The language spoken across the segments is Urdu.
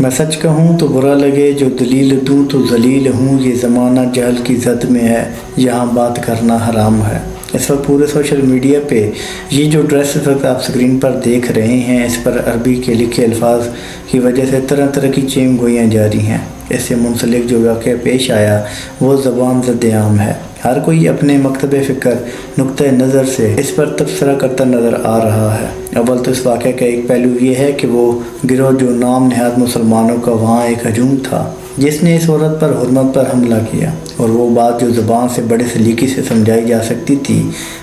میں سچ کہوں تو برا لگے، جو دلیل دوں تو ذلیل ہوں، یہ زمانہ جہل کی زد میں ہے، یہاں بات کرنا حرام ہے۔ اس وقت پورے سوشل میڈیا پہ یہ جو ڈریس اس وقت آپ سکرین پر دیکھ رہے ہیں، اس پر عربی کے لکھے الفاظ کی وجہ سے طرح طرح کی چیم گوئیاں جاری ہیں۔ اس سے منسلک جو واقعہ پیش آیا وہ زبان زد عام ہے۔ ہر کوئی اپنے مکتب فکر نقطۂ نظر سے اس پر تبصرہ کرتا نظر آ رہا ہے۔ اول تو اس واقعہ کا ایک پہلو یہ ہے کہ وہ گروہ جو نام نہاد مسلمانوں کا وہاں ایک ہجوم تھا جس نے اس عورت پر حرمت پر حملہ کیا، اور وہ بات جو زبان سے بڑے سلیقے سے سمجھائی جا سکتی تھی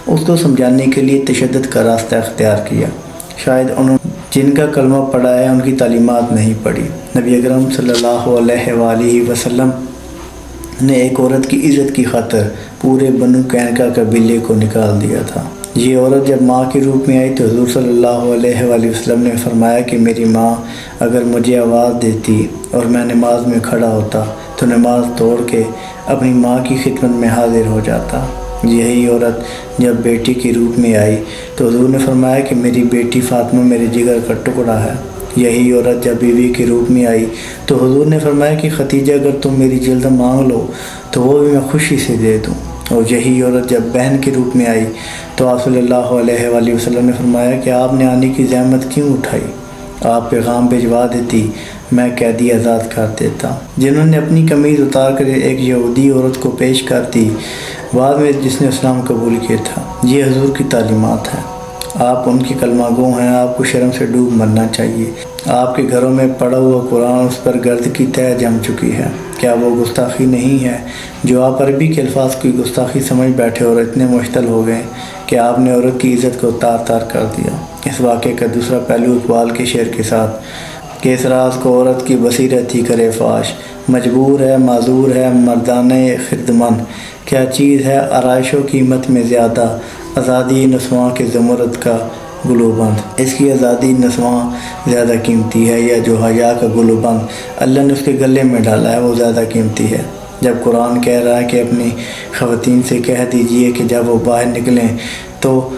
اس کو سمجھانے کے لیے تشدد کا راستہ اختیار کیا۔ شاید انہوں جن کا کلمہ پڑھا ہے ان کی تعلیمات نہیں پڑھی۔ نبی اکرم صلی اللہ علیہ وآلہ وسلم نے ایک عورت کی عزت کی خاطر پورے بنو قینقاع قبیلے کو نکال دیا تھا۔ یہ عورت جب ماں کے روپ میں آئی تو حضور صلی اللہ علیہ وآلہ وسلم نے فرمایا کہ میری ماں اگر مجھے آواز دیتی اور میں نماز میں کھڑا ہوتا تو نماز توڑ کے اپنی ماں کی خدمت میں حاضر ہو جاتا۔ یہی عورت جب بیٹی کے روپ میں آئی تو حضور نے فرمایا کہ میری بیٹی فاطمہ میرے جگر کا ٹکڑا ہے۔ یہی عورت جب بیوی کے روپ میں آئی تو حضور نے فرمایا کہ ختیجہ اگر تم میری جلد مانگ لو تو وہ بھی میں خوشی سے دے دوں۔ اور یہی عورت جب بہن کے روپ میں آئی تو آپ صلی اللہ علیہ وآلہ وسلم نے فرمایا کہ آپ نے آنے کی زحمت کیوں اٹھائی؟ آپ پیغام بھجوا دیتی، میں قیدی آزاد کر دیتا۔ جنہوں نے اپنی قمیض اتار کر ایک یہودی عورت کو پیش کر دی بعد میں جس نے اسلام قبول کیا تھا، یہ حضور کی تعلیمات ہیں۔ آپ ان کی کلمہ گو ہیں، آپ کو شرم سے ڈوب مرنا چاہیے۔ آپ کے گھروں میں پڑھا ہوا قرآن اس پر گرد کی تہہ جم چکی ہے۔ کیا وہ گستاخی نہیں ہے جو آپ عربی کے الفاظ کی گستاخی سمجھ بیٹھے اور اتنے مشتعل ہو گئے کہ آپ نے عورت کی عزت کو تار تار کر دیا؟ اس واقعے کا دوسرا پہلو اقبال کے شعر کے ساتھ کہ اس راز کو عورت کی بصیرت ہی کرے فاش، مجبور ہے معذور ہے مردانہ خردمند، کیا چیز ہے آرائش و قیمت میں زیادہ، آزادی نسواں کے زمرد کا گلو بند۔ اس کی آزادی نسواں زیادہ قیمتی ہے یا جو حیا کا گلو بند اللہ نے اس کے گلے میں ڈالا ہے وہ زیادہ قیمتی ہے؟ جب قرآن کہہ رہا ہے کہ اپنی خواتین سے کہہ دیجئے کہ جب وہ باہر نکلیں تو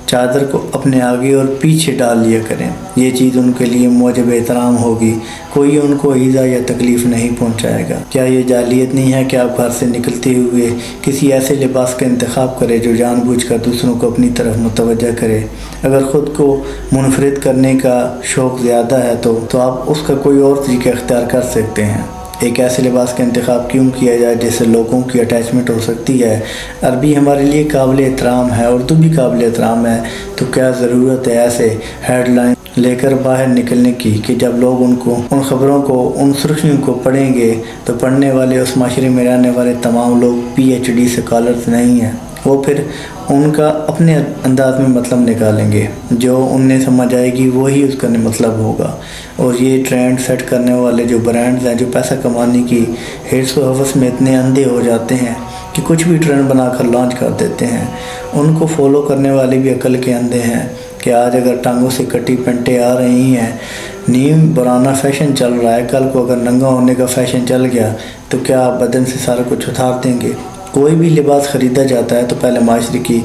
چادر کو اپنے آگے اور پیچھے ڈال لیا کریں، یہ چیز ان کے لیے موجب احترام ہوگی، کوئی ان کو ایذا یا تکلیف نہیں پہنچائے گا۔ کیا یہ جاہلیت نہیں ہے کہ آپ گھر سے نکلتے ہوئے کسی ایسے لباس کا انتخاب کریں جو جان بوجھ کر دوسروں کو اپنی طرف متوجہ کرے؟ اگر خود کو منفرد کرنے کا شوق زیادہ ہے تو آپ اس کا کوئی اور طریقہ اختیار کر سکتے ہیں۔ ایک ایسے لباس کا انتخاب کیوں کیا جائے جس سے لوگوں کی اٹیچمنٹ ہو سکتی ہے؟ عربی ہمارے لیے قابل احترام ہے، اردو بھی قابل احترام ہے، تو کیا ضرورت ہے ایسے ہیڈ لائن لے کر باہر نکلنے کی کہ جب لوگ ان خبروں کو ان سرخیوں کو پڑھیں گے تو پڑھنے والے اس معاشرے میں رہنے والے تمام لوگ PhD سکالرز نہیں ہیں، وہ پھر ان کا اپنے انداز میں مطلب نکالیں گے، جو انہیں سمجھ آئے گی وہی اس کا مطلب ہوگا۔ اور یہ ٹرینڈ سیٹ کرنے والے جو برانڈز ہیں جو پیسہ کمانے کی حرص و حوث میں اتنے اندھے ہو جاتے ہیں کہ کچھ بھی ٹرینڈ بنا کر لانچ کر دیتے ہیں، ان کو فالو کرنے والے بھی عقل کے اندھے ہیں کہ آج اگر ٹانگوں سے کٹی پینٹیں آ رہی ہیں، نیم برانہ فیشن چل رہا ہے، کل کو اگر ننگا ہونے کا فیشن چل گیا تو کیا آپ بدن سے سارا کچھ اتار دیں گے؟ کوئی بھی لباس خریدا جاتا ہے تو پہلے معاشرے کی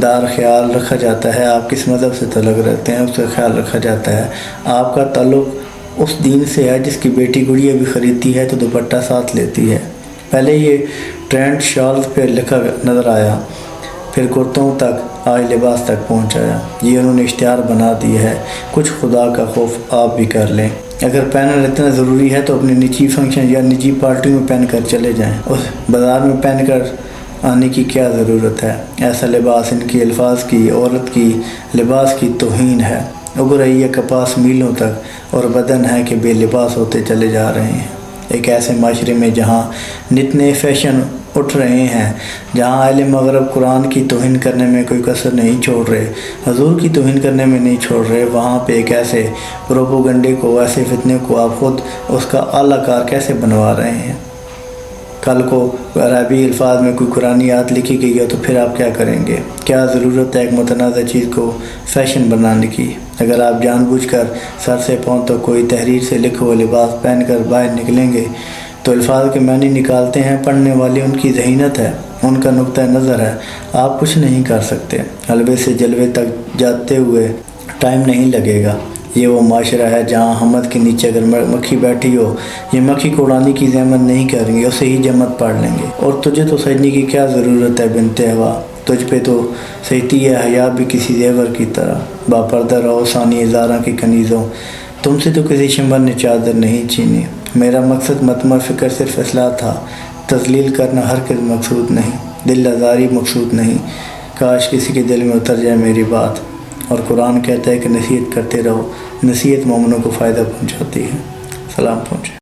دار خیال رکھا جاتا ہے، آپ کس مذہب سے تعلق رکھتے ہیں اس کا خیال رکھا جاتا ہے، آپ کا تعلق اس دین سے ہے جس کی بیٹی گڑیا بھی خریدتی ہے تو دوپٹہ ساتھ لیتی ہے۔ پہلے یہ ٹرینڈ شالز پہ لکھا نظر آیا، پھر کرتوں تک، آج لباس تک پہنچایا، یہ انہوں نے اشتہار بنا دیا ہے۔ کچھ خدا کا خوف آپ بھی کر لیں، اگر پہننا اتنا ضروری ہے تو اپنے نجی فنکشن یا نجی پارٹیوں میں پہن کر چلے جائیں، اس بازار میں پہن کر آنے کی کیا ضرورت ہے؟ ایسا لباس ان کی الفاظ کی، عورت کی لباس کی توہین ہے۔ اگ رہی ہے کپاس میلوں تک اور بدن ہے کہ بے لباس ہوتے چلے جا رہے ہیں۔ ایک ایسے معاشرے میں جہاں نت نئے فیشن اٹھ رہے ہیں، جہاں اہل مغرب قرآن کی توہین کرنے میں کوئی کسر نہیں چھوڑ رہے، حضور کی توہین کرنے میں نہیں چھوڑ رہے، وہاں پہ ایک ایسے پروپوگنڈے کو، ایسے فتنے کو آپ خود اس کا اعلیٰ کار کیسے بنوا رہے ہیں؟ کل کو عربی الفاظ میں کوئی قرآنی آیت لکھی گئی ہے تو پھر آپ کیا کریں گے؟ کیا ضرورت ہے ایک متنازع چیز کو فیشن بنانے کی؟ اگر آپ جان بوجھ کر سر سے پاؤں تک کوئی تحریر سے لکھے ہوئے لباس پہن کر باہر نکلیں گے تو الفاظ کے معنی نکالتے ہیں، پڑھنے والے ان کی ذہنیت ہے، ان کا نقطہ نظر ہے، آپ کچھ نہیں کر سکتے۔ حلوے سے جلوے تک جاتے ہوئے ٹائم نہیں لگے گا، یہ وہ معاشرہ ہے جہاں حمد کے نیچے اگر مکھی بیٹھی ہو، یہ مکھی کو اڑانے کی زحمت نہیں کریں گے، اسے ہی جمت پاڑ لیں گے۔ اور تجھے تو سجنے کی کیا ضرورت ہے بنت ہوا، تجھ پہ تو سجتی ہے حیا بھی کسی زیور کی طرح۔ باپردہ رہو ثانی ہزاراں کی کنیزوں، تم سے تو کسی شمر نے چادر نہیں چھینی۔ میرا مقصد مطمع فکر صرف اصلاح تھا، تذلیل کرنا ہرگز مقصود نہیں، دل آزاری مقصود نہیں۔ کاش کسی کے دل میں اتر جائے میری بات۔ اور قرآن کہتا ہے کہ نصیحت کرتے رہو، نصیحت مومنوں کو فائدہ پہنچاتی ہے۔ سلام پہنچے۔